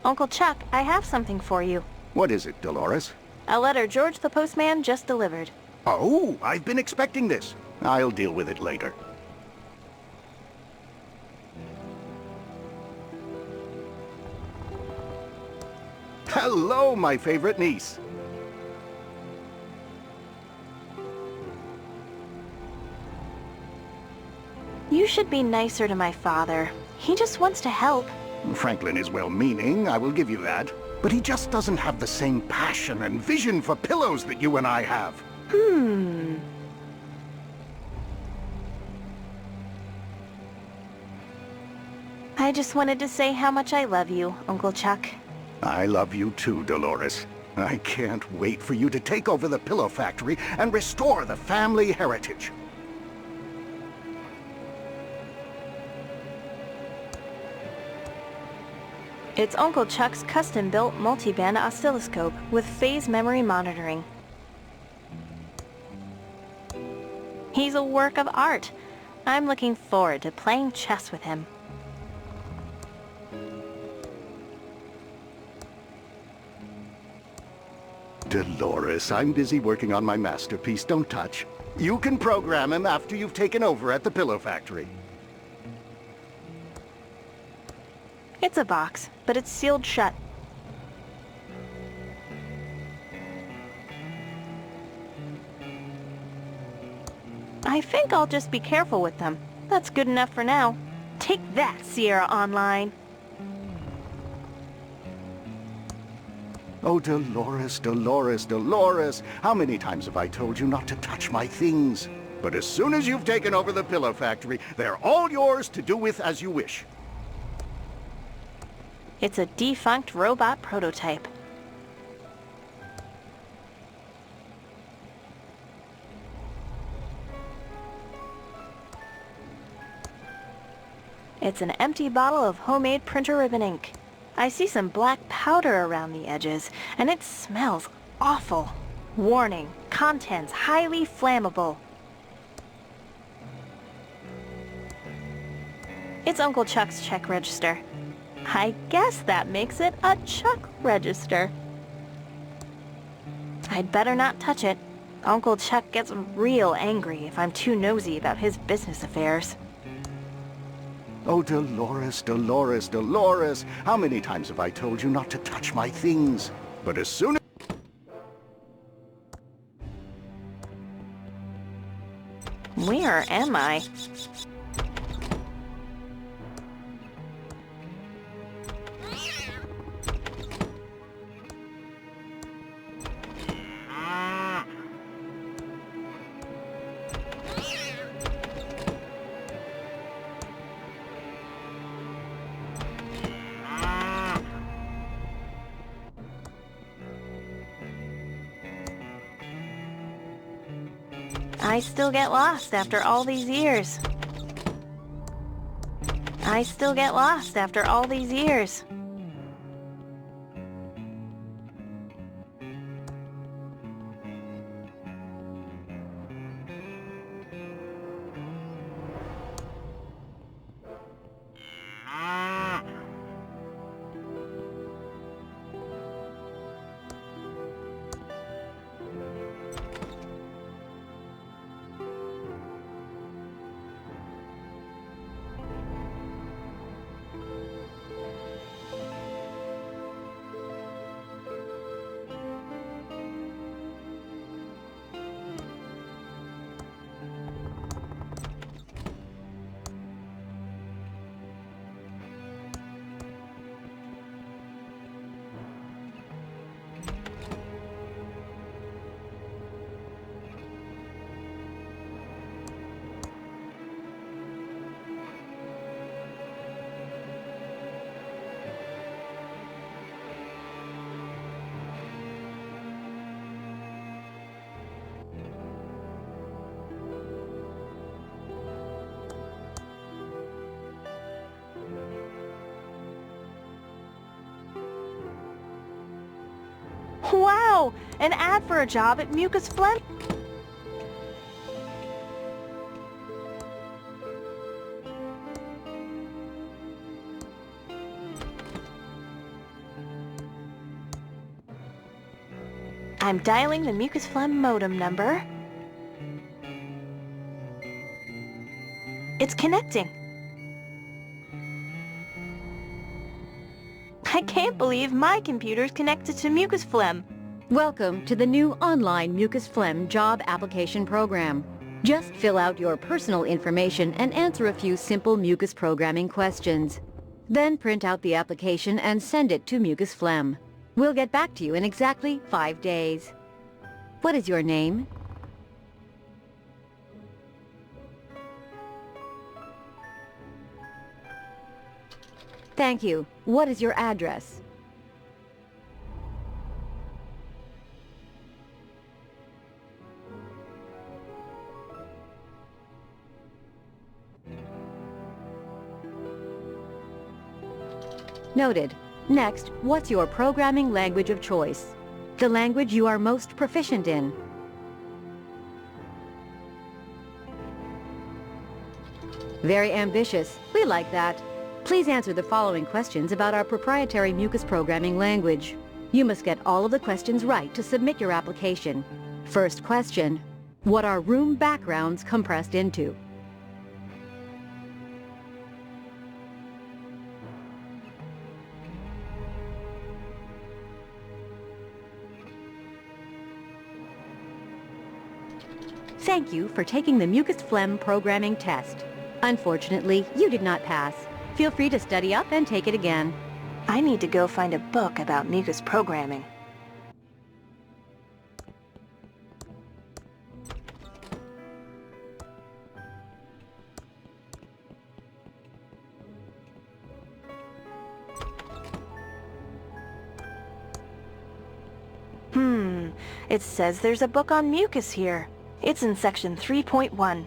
Uncle Chuck, I have something for you. What is it, Dolores? A letter George the postman just delivered. Oh, I've been expecting this. I'll deal with it later. Hello, my favorite niece. You should be nicer to my father. He just wants to help. Franklin is well-meaning, I will give you that. But he just doesn't have the same passion and vision for pillows that you and I have. I just wanted to say how much I love you, Uncle Chuck. I love you too, Dolores. I can't wait for you to take over the pillow factory and restore the family heritage. It's Uncle Chuck's custom-built multi-band oscilloscope with phase memory monitoring. He's a work of art. I'm looking forward to playing chess with him. Dolores, I'm busy working on my masterpiece. Don't touch. You can program him after you've taken over at the pillow factory. It's a box, but it's sealed shut. I think I'll just be careful with them. That's good enough for now. Take that, Sierra Online! Oh, Dolores, Dolores, Dolores, how many times have I told you not to touch my things? But as soon as you've taken over the pillow factory, they're all yours to do with as you wish. It's a defunct robot prototype. It's an empty bottle of homemade printer ribbon ink. I see some black powder around the edges, and it smells awful. Warning, contents highly flammable. It's Uncle Chuck's check register. I guess that makes it a Chuck register. I'd better not touch it. Uncle Chuck gets real angry if I'm too nosy about his business affairs. Oh, Dolores, Dolores, Dolores, how many times have I told you not to touch my things? But as soon as... Where am I? I still get lost after all these years. I still get lost after all these years. Wow! An ad for a job at Mucus Flem. I'm dialing the mucus phlegm modem number. It's connecting. I can't believe my computer's connected to mucus phlegm. Welcome to the new online mucus phlegm job application program. Just fill out your personal information and answer a few simple mucus programming questions. Then print out the application and send it to mucus phlegm. We'll get back to you in exactly 5 days. What is your name? Thank you. What is your address? Noted. Next, what's your programming language of choice? The language you are most proficient in. Very ambitious. We like that. Please answer the following questions about our proprietary mucus programming language. You must get all of the questions right to submit your application. First question: what are room backgrounds compressed into? Thank you for taking the mucus phlegm programming test. Unfortunately, you did not pass. Feel free to study up and take it again. I need to go find a book about mucus programming. It says there's a book on mucus here. It's in section 3.1.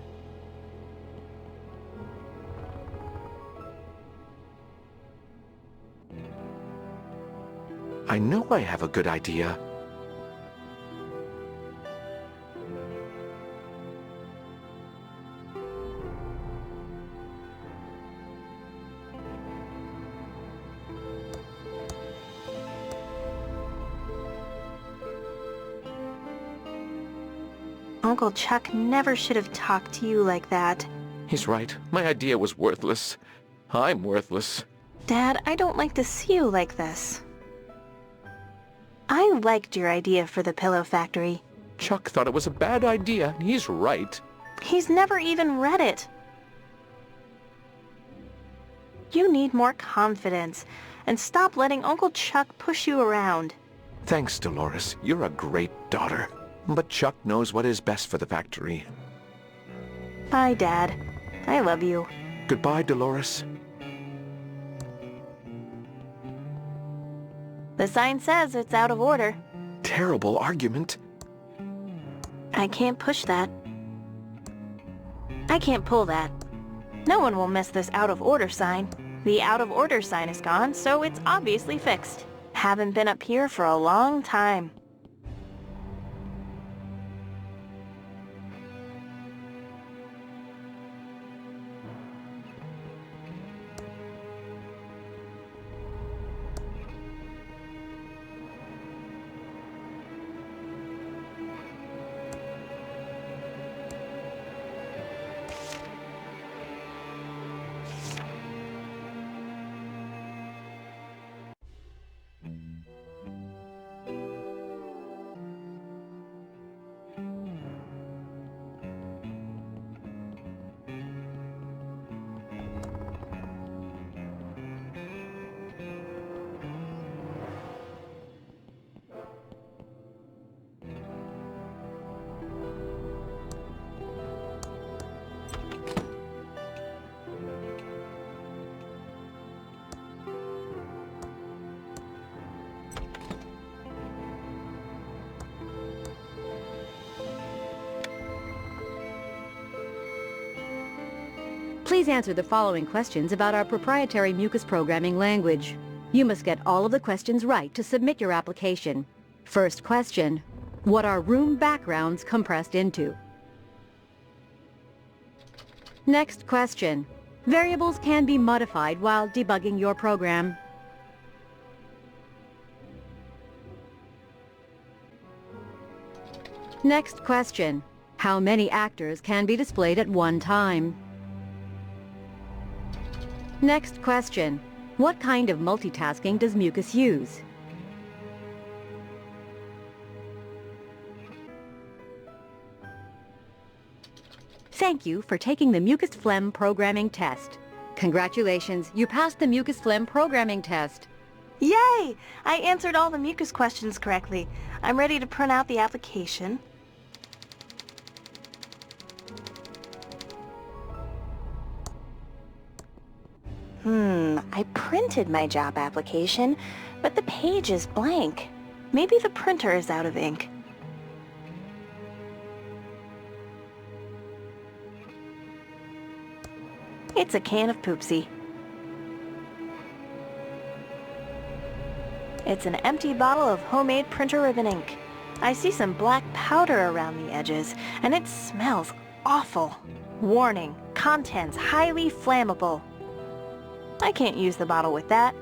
I know I have a good idea. Uncle Chuck never should have talked to you like that. He's right. My idea was worthless. I'm worthless. Dad, I don't like to see you like this. I liked your idea for the pillow factory. Chuck thought it was a bad idea, and he's right. He's never even read it. You need more confidence, and stop letting Uncle Chuck push you around. Thanks, Dolores. You're a great daughter. But Chuck knows what is best for the factory. Bye, Dad. I love you. Goodbye, Dolores. The sign says it's out of order. Terrible argument. I can't push that. I can't pull that. No one will miss this out of order sign. The out of order sign is gone, so it's obviously fixed. Haven't been up here for a long time. Please answer the following questions about our proprietary mucus programming language. You must get all of the questions right to submit your application. First question: what are room backgrounds compressed into? Next question: variables can be modified while debugging your program. Next question. How many actors can be displayed at one time? Next question. What kind of multitasking does Mucus use? Thank you for taking the Mucus Phlegm programming test. Congratulations, you passed the Mucus Phlegm programming test. Yay! I answered all the mucus questions correctly. I'm ready to print out the application. I printed my job application, but the page is blank. Maybe the printer is out of ink. It's a can of Poopsie. It's an empty bottle of homemade printer ribbon ink. I see some black powder around the edges, and it smells awful. Warning, contents highly flammable. I can't use the bottle with that.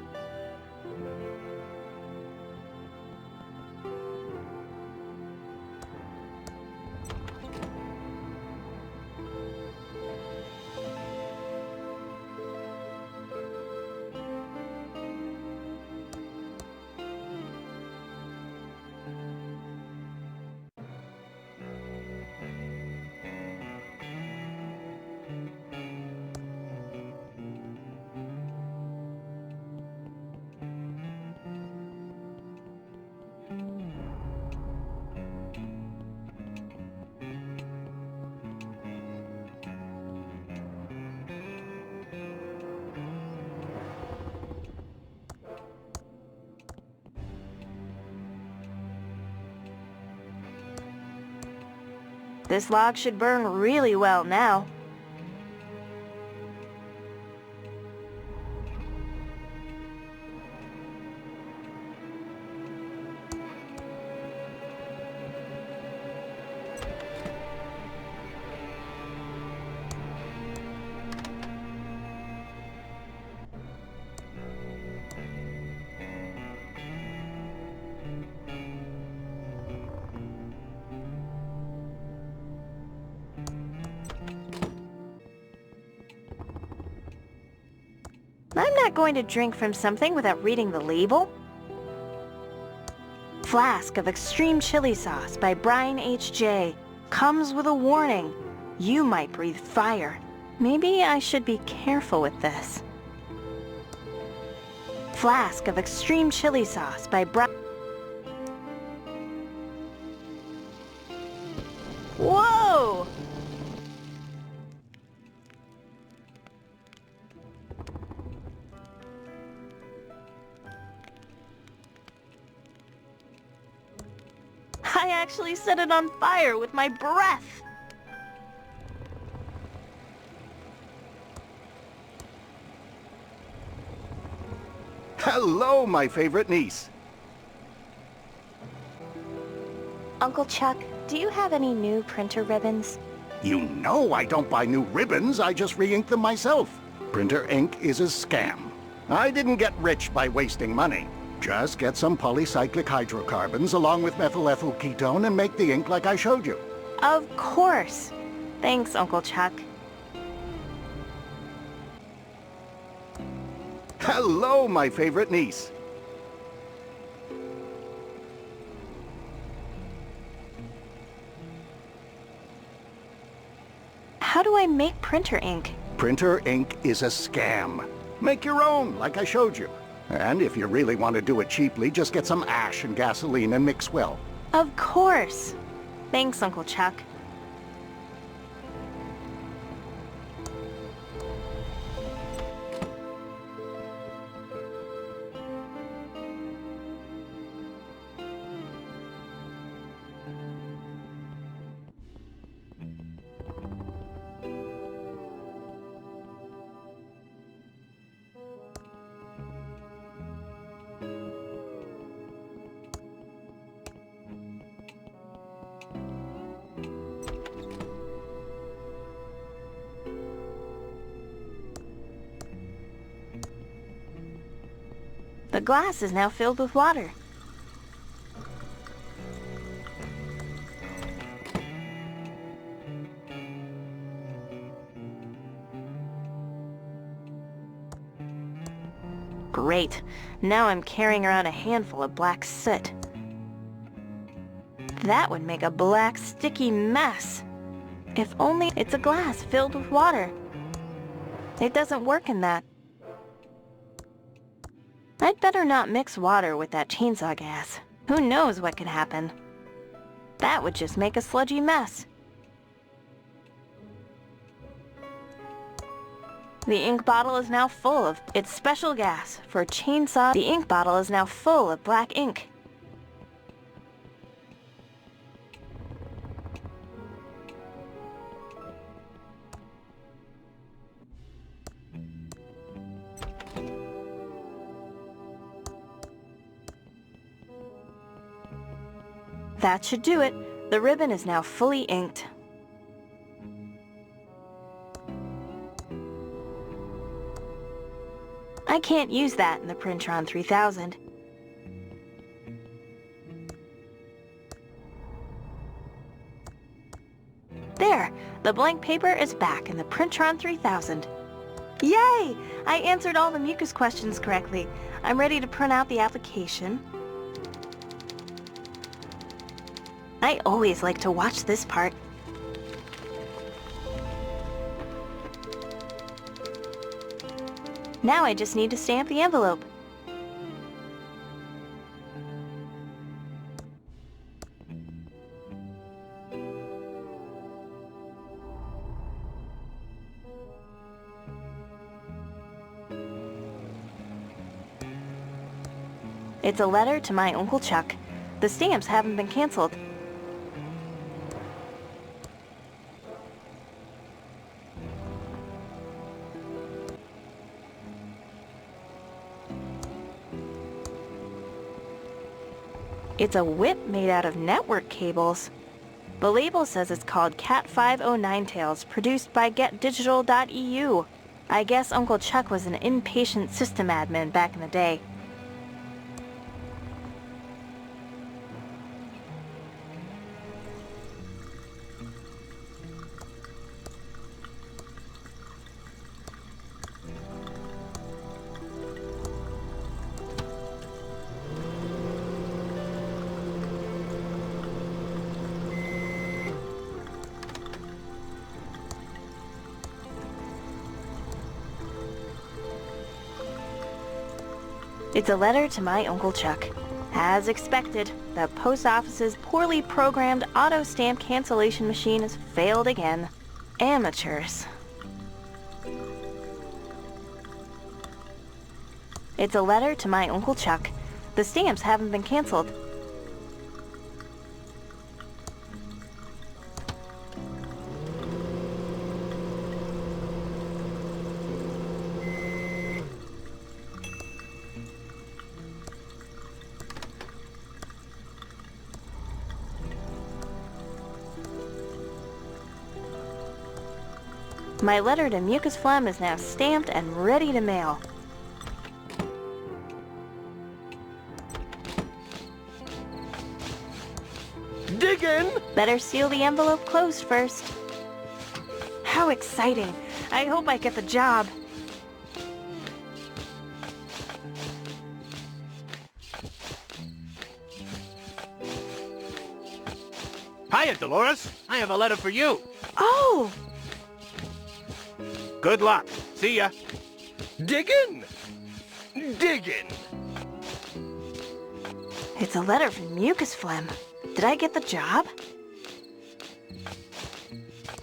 This log should burn really well now. I'm not going to drink from something without reading the label. Flask of extreme chili sauce by Brian H.J. Comes with a warning. You might breathe fire. Maybe I should be careful with this. Flask of extreme chili sauce by Brian... Whoa! I actually set it on fire with my breath. Hello, my favorite niece. Uncle Chuck, do you have any new printer ribbons? You know I don't buy new ribbons, I just re-ink them myself. Printer ink is a scam. I didn't get rich by wasting money. Just get some polycyclic hydrocarbons along with methyl ethyl ketone and make the ink like I showed you. Of course. Thanks, Uncle Chuck. Hello, my favorite niece. How do I make printer ink? Printer ink is a scam. Make your own, like I showed you. And if you really want to do it cheaply, just get some ash and gasoline and mix well. Of course. Thanks, Uncle Chuck. The glass is now filled with water. Great. Now I'm carrying around a handful of black soot. That would make a black, sticky mess. If only it's a glass filled with water. It doesn't work in that. I'd better not mix water with that chainsaw gas. Who knows what could happen? That would just make a sludgy mess. The ink bottle is now full of its special gas for a chainsaw. The ink bottle is now full of black ink. That should do it. The ribbon is now fully inked. I can't use that in the Printron 3000. There! The blank paper is back in the Printron 3000. Yay! I answered all the mucus questions correctly. I'm ready to print out the application. I always like to watch this part. Now I just need to stamp the envelope. It's a letter to my Uncle Chuck. The stamps haven't been canceled. It's a whip made out of network cables. The label says it's called Cat 509 Tails, produced by GetDigital.eu. I guess Uncle Chuck was an inpatient system admin back in the day. It's a letter to my Uncle Chuck. As expected, the post office's poorly programmed auto stamp cancellation machine has failed again. Amateurs. It's a letter to my Uncle Chuck. The stamps haven't been canceled. My letter to Mucus Phlegm is now stamped and ready to mail. Diggin'! Better seal the envelope closed first. How exciting! I hope I get the job. Hiya, Dolores. I have a letter for you. Oh! Good luck. See ya. Diggin'! Diggin'! It's a letter from Mucus Phlegm. Did I get the job?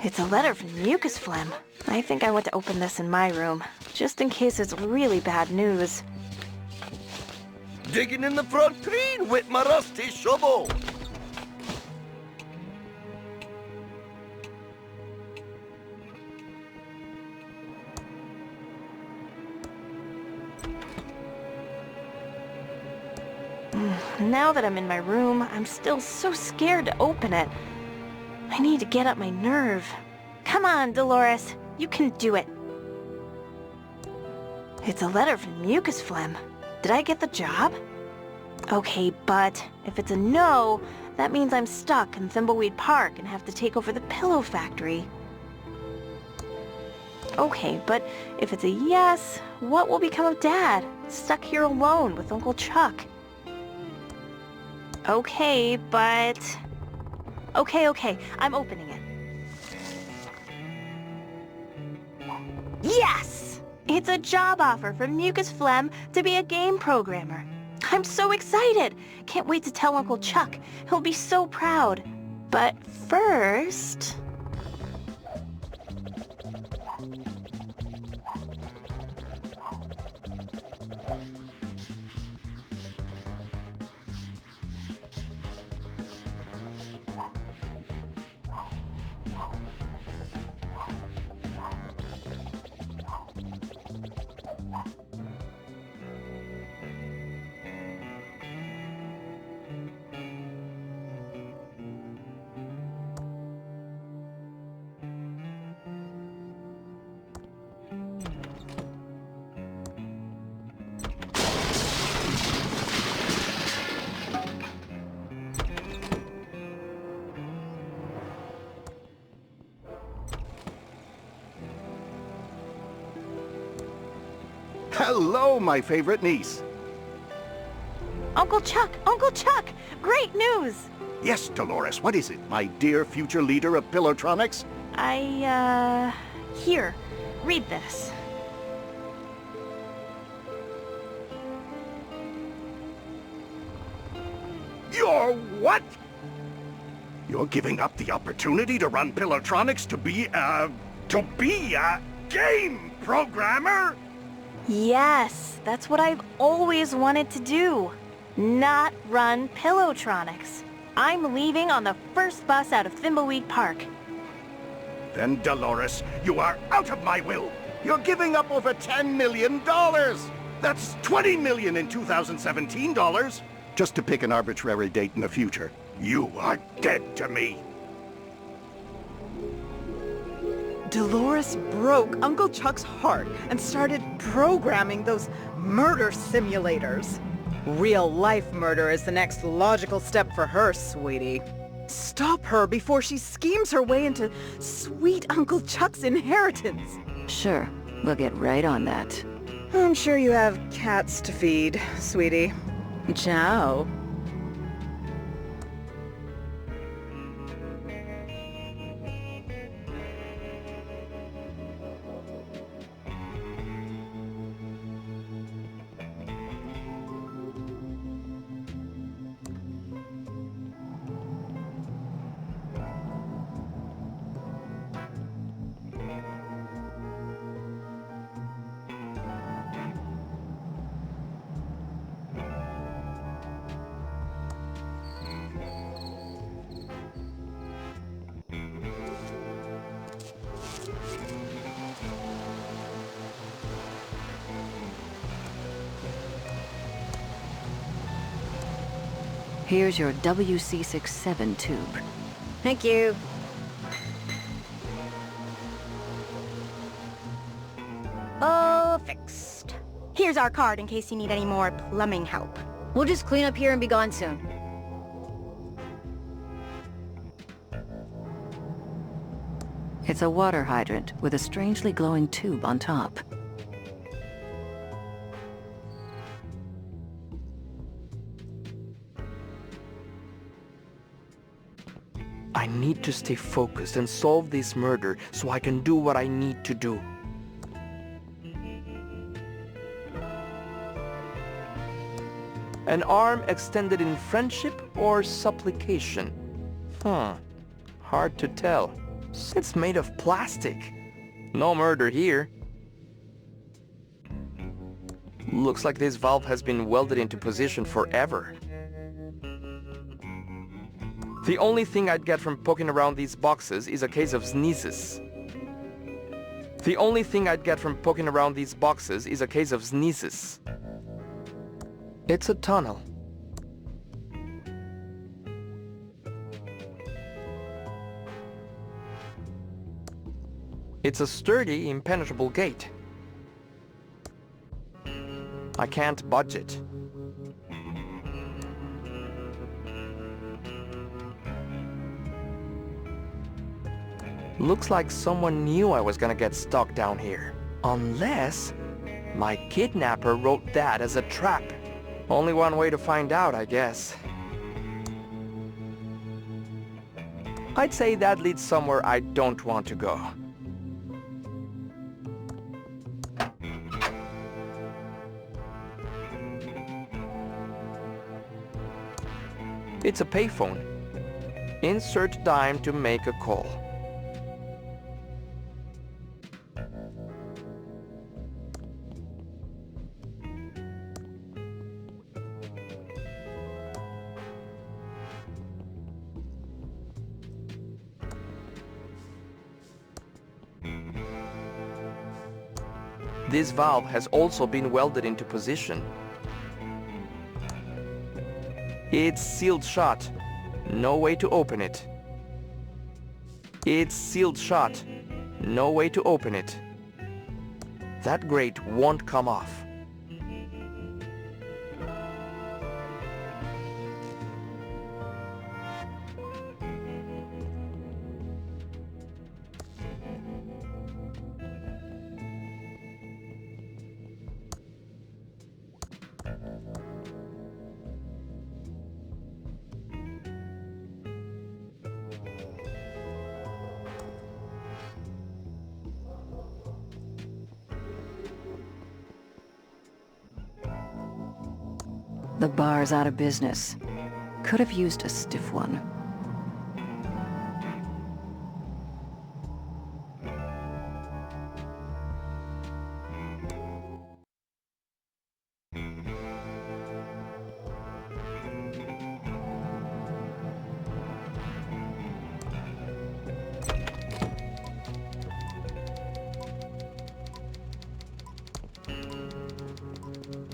It's a letter from Mucus Phlegm. I think I want to open this in my room, just in case it's really bad news. Digging in the front green with my rusty shovel. Now that I'm in my room, I'm still so scared to open it. I need to get up my nerve. Come on, Dolores. You can do it. It's a letter from Mucus Phlegm. Did I get the job? Okay, but if it's a no, that means I'm stuck in Thimbleweed Park and have to take over the pillow factory. Okay, but if it's a yes, what will become of Dad? Stuck here alone with Uncle Chuck. Okay, but... Okay, I'm opening it. Yes! It's a job offer from Mucus Phlegm to be a game programmer. I'm so excited! Can't wait to tell Uncle Chuck. He'll be so proud. But first... Hello, my favorite niece. Uncle Chuck! Great news! Yes, Dolores, what is it, my dear future leader of Pillowtronics? Here, read this. You're what? You're giving up the opportunity to run Pillowtronics to be a game programmer? Yes, that's what I've always wanted to do. Not run Pillowtronics. I'm leaving on the first bus out of Thimbleweed Park. Then, Dolores, you are out of my will. You're giving up over $10 million. That's $20 million in 2017 dollars. Just to pick an arbitrary date in the future. You are dead to me. Dolores broke Uncle Chuck's heart and started programming those murder simulators. Real-life murder is the next logical step for her, sweetie. Stop her before she schemes her way into sweet Uncle Chuck's inheritance. Sure, we'll get right on that. I'm sure you have cats to feed, sweetie. Ciao. Here's your WC67 tube. Thank you. Oh, fixed. Here's our card in case you need any more plumbing help. We'll just clean up here and be gone soon. It's a water hydrant with a strangely glowing tube on top. I need to stay focused and solve this murder so I can do what I need to do. An arm extended in friendship or supplication? Hard to tell. It's made of plastic. No murder here. Looks like this valve has been welded into position forever. The only thing I'd get from poking around these boxes is a case of sneezes. The only thing I'd get from poking around these boxes is a case of sneezes. It's a tunnel. It's a sturdy, impenetrable gate. I can't budge it. Looks like someone knew I was gonna get stuck down here. Unless my kidnapper wrote that as a trap. Only one way to find out, I guess. I'd say that leads somewhere I don't want to go. It's a payphone. Insert dime to make a call. This valve has also been welded into position. It's sealed shut. No way to open it. It's sealed shut. No way to open it. That grate won't come off. The bar's out of business. Could have used a stiff one.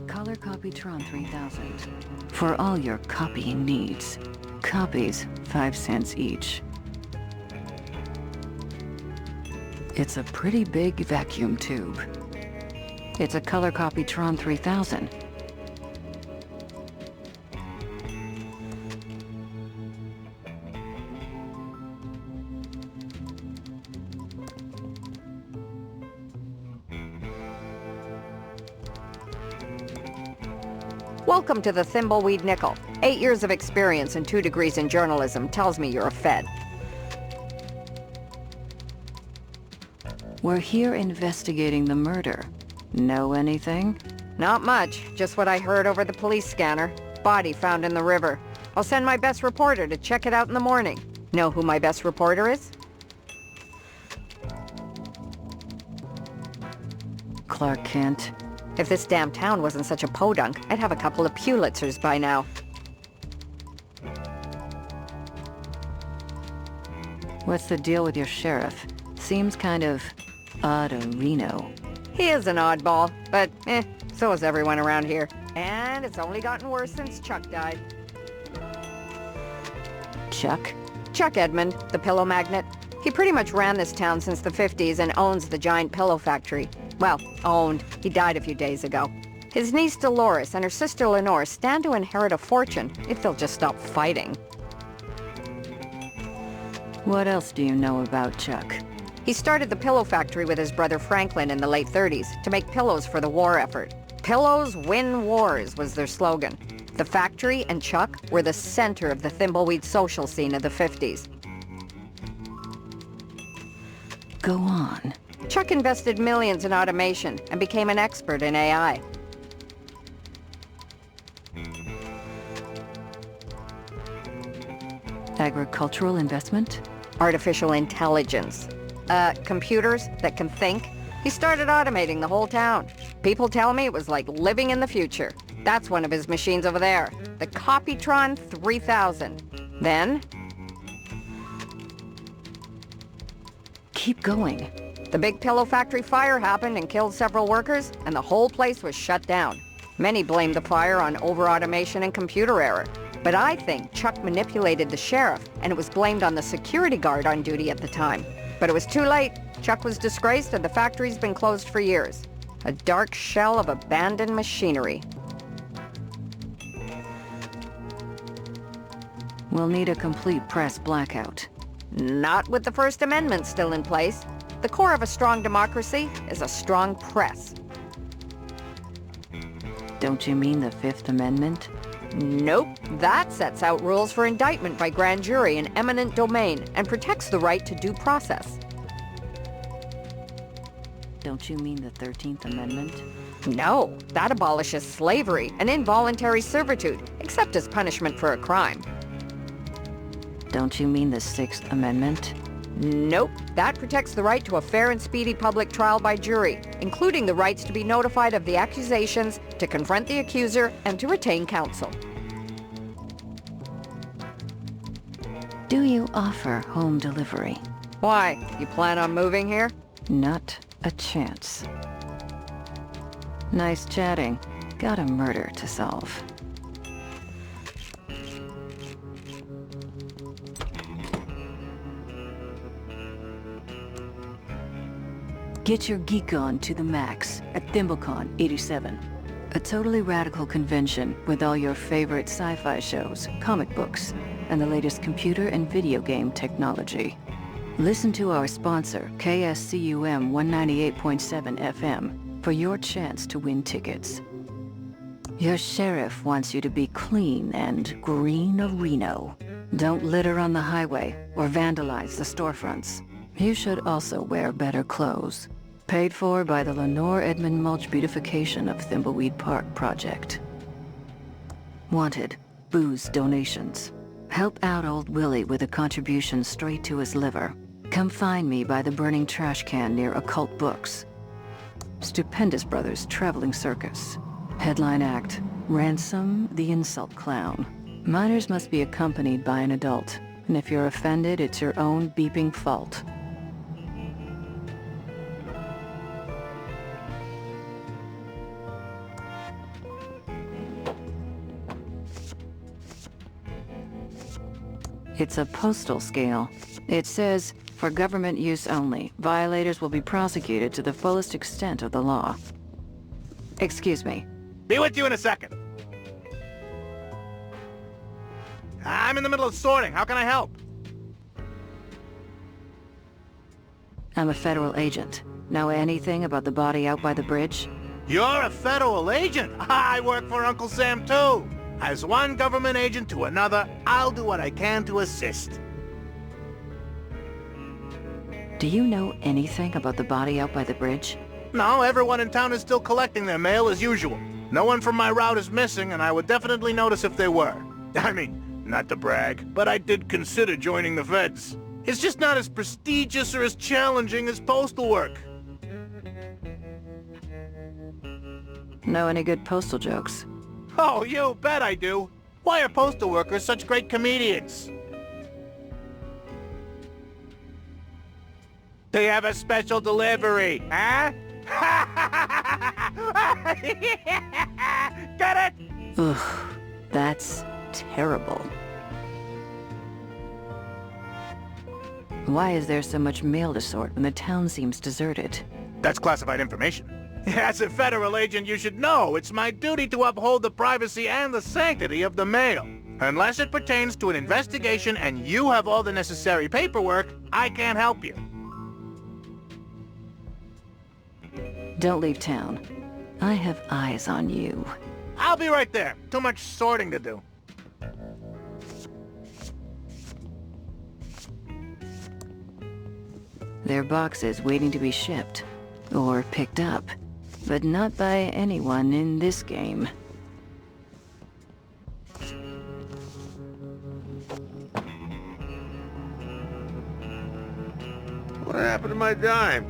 Color Copytron 3000. For all your copying needs. Copies, 5 cents each. It's a pretty big vacuum tube. It's a Color Copytron 3000. Welcome to the Thimbleweed Nickel. 8 years of experience and 2 degrees in journalism tells me you're a Fed. We're here investigating the murder. Know anything? Not much, just what I heard over the police scanner. Body found in the river. I'll send my best reporter to check it out in the morning. Know who my best reporter is? Clark Kent. If this damn town wasn't such a podunk, I'd have a couple of Pulitzers by now. What's the deal with your sheriff? Seems kind of odd-a-reno. He is an oddball, but so is everyone around here. And it's only gotten worse since Chuck died. Chuck? Chuck Edmund, the pillow magnate. He pretty much ran this town since the 50s and owns the giant pillow factory. Well, owned. He died a few days ago. His niece Dolores and her sister Lenore stand to inherit a fortune if they'll just stop fighting. What else do you know about Chuck? He started the pillow factory with his brother Franklin in the late 30s to make pillows for the war effort. Pillows win wars was their slogan. The factory and Chuck were the center of the Thimbleweed social scene of the 50s. Go on. Chuck invested millions in automation and became an expert in AI. Agricultural investment? Artificial intelligence. Computers that can think. He started automating the whole town. People tell me it was like living in the future. That's one of his machines over there, the Copytron 3000. Then... Keep going. The big pillow factory fire happened and killed several workers, and the whole place was shut down. Many blamed the fire on over-automation and computer error. But I think Chuck manipulated the sheriff, and it was blamed on the security guard on duty at the time. But it was too late. Chuck was disgraced, and the factory's been closed for years. A dark shell of abandoned machinery. We'll need a complete press blackout. Not with the First Amendment still in place. The core of a strong democracy is a strong press. Don't you mean the Fifth Amendment? Nope. That sets out rules for indictment by grand jury in eminent domain and protects the right to due process. Don't you mean the 13th Amendment? No, that abolishes slavery and involuntary servitude, except as punishment for a crime. Don't you mean the 6th Amendment? Nope, that protects the right to a fair and speedy public trial by jury, including the rights to be notified of the accusations, to confront the accuser, and to retain counsel. Do you offer home delivery? Why, you plan on moving here? Not a chance. Nice chatting. Got a murder to solve. Get your geek on to the max at ThimbleCon 87. A totally radical convention with all your favorite sci-fi shows, comic books, and the latest computer and video game technology. Listen to our sponsor, KSCUM 198.7 FM, for your chance to win tickets. Your sheriff wants you to be clean and green-a-reno. Don't litter on the highway or vandalize the storefronts. You should also wear better clothes. Paid for by the Lenore Edmund Mulch Beautification of Thimbleweed Park project. Wanted, booze donations. Help out old Willie with a contribution straight to his liver. Come find me by the burning trash can near Occult Books. Stupendous Brothers Traveling Circus. Headline act, Ransom the Insult Clown. Minors must be accompanied by an adult, and if you're offended, it's your own beeping fault. It's a postal scale. It says, for government use only, violators will be prosecuted to the fullest extent of the law. Excuse me. Be with you in a second. I'm in the middle of sorting. How can I help? I'm a federal agent. Know anything about the body out by the bridge? You're a federal agent? I work for Uncle Sam, too. As one government agent to another, I'll do what I can to assist. Do you know anything about the body out by the bridge? No, everyone in town is still collecting their mail as usual. No one from my route is missing, and I would definitely notice if they were. I mean, not to brag, but I did consider joining the feds. It's just not as prestigious or as challenging as postal work. Know any good postal jokes? Oh, you bet I do. Why are postal workers such great comedians? They have a special delivery, huh? Get it? Ugh, that's terrible. Why is there so much mail to sort when the town seems deserted? That's classified information. As a federal agent, you should know it's my duty to uphold the privacy and the sanctity of the mail. Unless it pertains to an investigation and you have all the necessary paperwork, I can't help you. Don't leave town. I have eyes on you. I'll be right there. Too much sorting to do. There are boxes waiting to be shipped. Or picked up. But not by anyone in this game. What happened to my dime?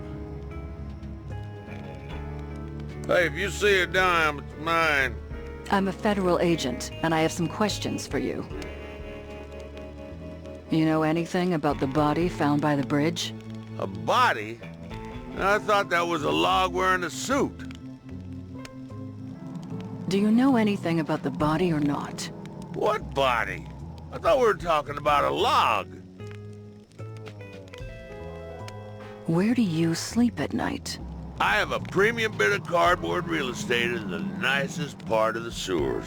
Hey, if you see a dime, it's mine. I'm a federal agent, and I have some questions for you. You know anything about the body found by the bridge? A body? I thought that was a log wearing a suit. Do you know anything about the body or not? What body? I thought we were talking about a log. Where do you sleep at night? I have a premium bit of cardboard real estate in the nicest part of the sewers.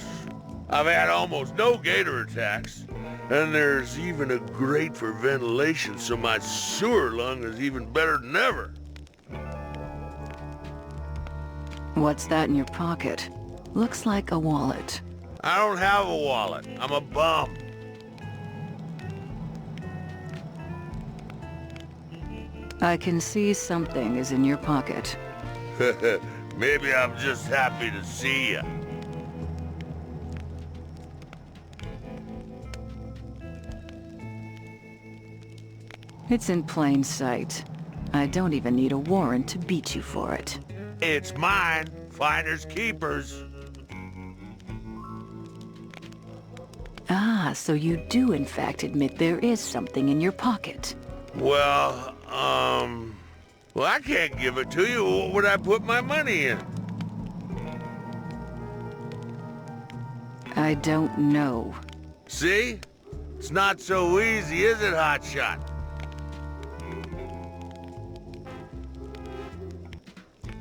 I've had almost no gator attacks. And there's even a grate for ventilation, so my sewer lung is even better than ever. What's that in your pocket? Looks like a wallet. I don't have a wallet. I'm a bum. I can see something is in your pocket. Maybe I'm just happy to see ya. It's in plain sight. I don't even need a warrant to beat you for it. It's mine. Finders keepers. Ah, so you do in fact admit there is something in your pocket. Well, well, I can't give it to you. What would I put my money in? I don't know. See? It's not so easy, is it, Hotshot?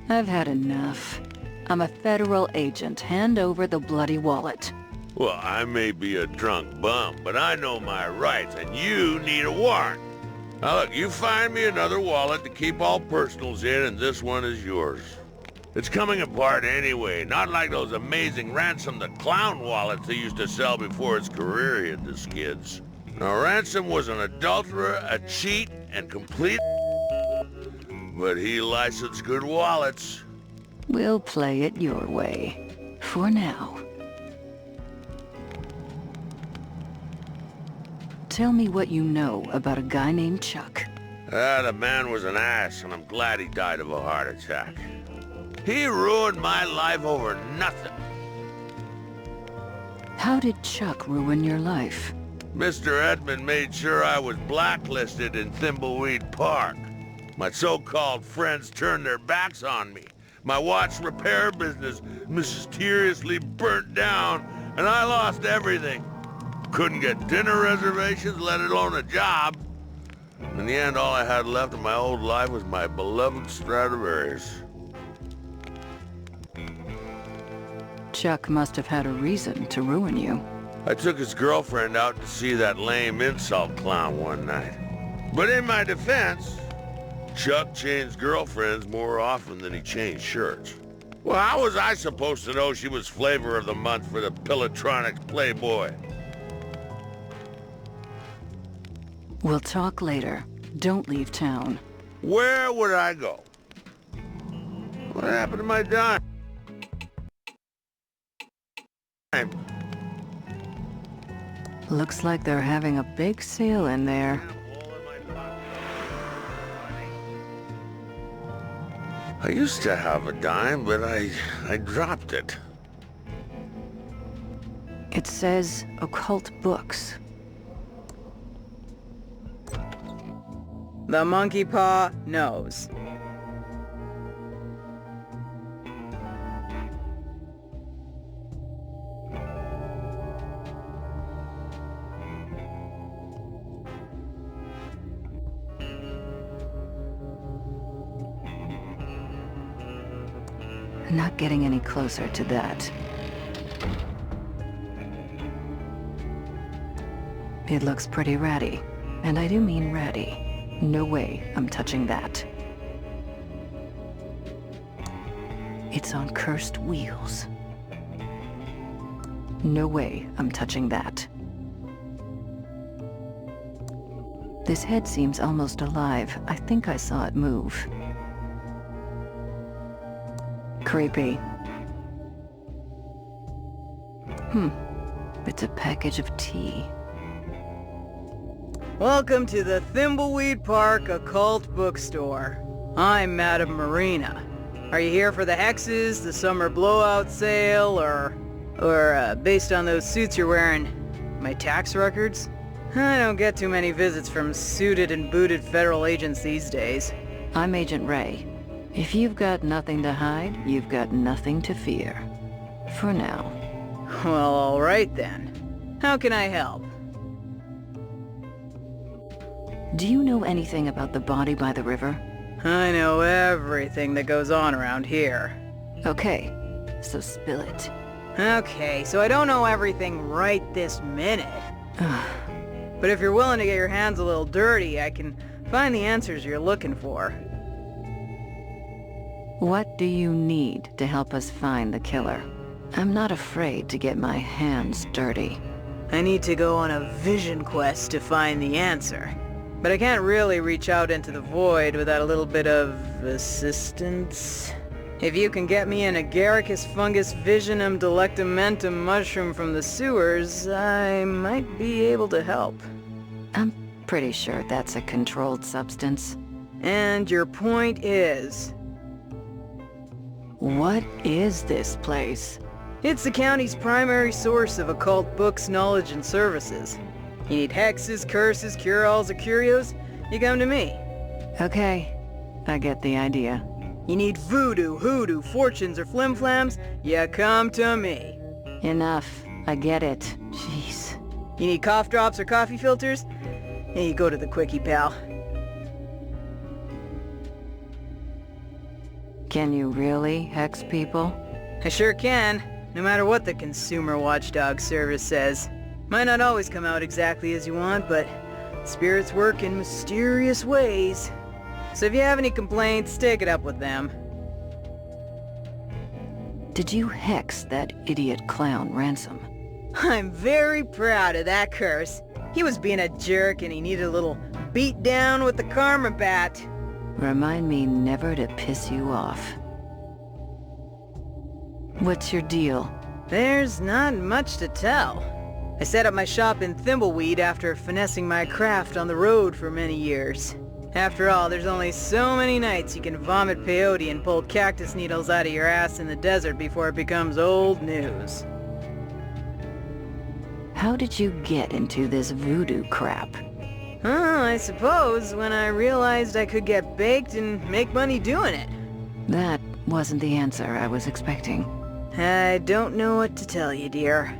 I've had enough. I'm a federal agent. Hand over the bloody wallet. Well, I may be a drunk bum, but I know my rights, and you need a warrant. Now look, you find me another wallet to keep all personals in, and this one is yours. It's coming apart anyway, not like those amazing Ransom the Clown wallets they used to sell before his career hit the skids. Now, Ransom was an adulterer, a cheat, and complete... but he licensed good wallets. We'll play it your way. For now. Tell me what you know about a guy named Chuck. The man was an ass, and I'm glad he died of a heart attack. He ruined my life over nothing. How did Chuck ruin your life? Mr. Edmund made sure I was blacklisted in Thimbleweed Park. My so-called friends turned their backs on me. My watch repair business mysteriously burnt down, and I lost everything. Couldn't get dinner reservations, let alone a job. In the end, all I had left of my old life was my beloved Stradivarius. Chuck must have had a reason to ruin you. I took his girlfriend out to see that lame insult clown one night. But in my defense, Chuck changed girlfriends more often than he changed shirts. Well, how was I supposed to know she was flavor of the month for the Pillatronics Playboy? We'll talk later. Don't leave town. Where would I go? What happened to my dime? Looks like they're having a big sale in there. I used to have a dime, but I dropped it. It says occult books. The monkey paw knows. Not getting any closer to that. It looks pretty ratty. And I do mean ratty. No way I'm touching that. It's on cursed wheels. No way I'm touching that. This head seems almost alive. I think I saw it move. Creepy. It's a package of tea. Welcome to the Thimbleweed Park Occult Bookstore. I'm Madame Marina. Are you here for the hexes, the summer blowout sale, or based on those suits you're wearing, my tax records? I don't get too many visits from suited and booted federal agents these days. I'm Agent Ray. If you've got nothing to hide, you've got nothing to fear. For now. Well, all right then. How can I help? Do you know anything about the body by the river? I know everything that goes on around here. Okay, so spill it. Okay, so I don't know everything right this minute. But if you're willing to get your hands a little dirty, I can find the answers you're looking for. What do you need to help us find the killer? I'm not afraid to get my hands dirty. I need to go on a vision quest to find the answer. But I can't really reach out into the void without a little bit of assistance. If you can get me an agaricus fungus visionum delectamentum mushroom from the sewers, I might be able to help. I'm pretty sure that's a controlled substance. And your point is? What is this place? It's the county's primary source of occult books, knowledge, and services. You need hexes, curses, cure-alls, or curios? You come to me. Okay, I get the idea. You need voodoo, hoodoo, fortunes, or flim-flams? You come to me. Enough. I get it. Jeez. You need cough drops or coffee filters? Hey, you go to the quickie, pal. Can you really hex people? I sure can, no matter what the Consumer Watchdog Service says. Might not always come out exactly as you want, but spirits work in mysterious ways. So if you have any complaints, take it up with them. Did you hex that idiot clown Ransom? I'm very proud of that curse. He was being a jerk and he needed a little beat down with the karma bat. Remind me never to piss you off. What's your deal? There's not much to tell. I set up my shop in Thimbleweed after finessing my craft on the road for many years. After all, there's only so many nights you can vomit peyote and pull cactus needles out of your ass in the desert before it becomes old news. How did you get into this voodoo crap? I suppose when I realized I could get baked and make money doing it. That wasn't the answer I was expecting. I don't know what to tell you, dear.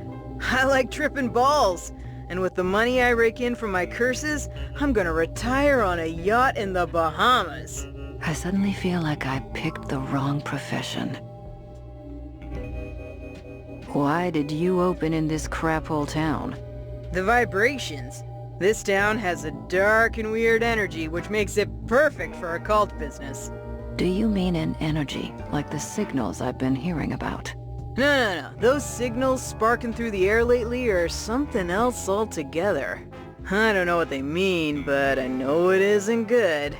I like tripping balls. And with the money I rake in from my curses, I'm gonna retire on a yacht in the Bahamas. I suddenly feel like I picked the wrong profession. Why did you open in this crap-hole town? The vibrations. This town has a dark and weird energy, which makes it perfect for occult business. Do you mean an energy, like the signals I've been hearing about? No. Those signals sparking through the air lately are something else altogether. I don't know what they mean, but I know it isn't good.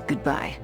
Goodbye.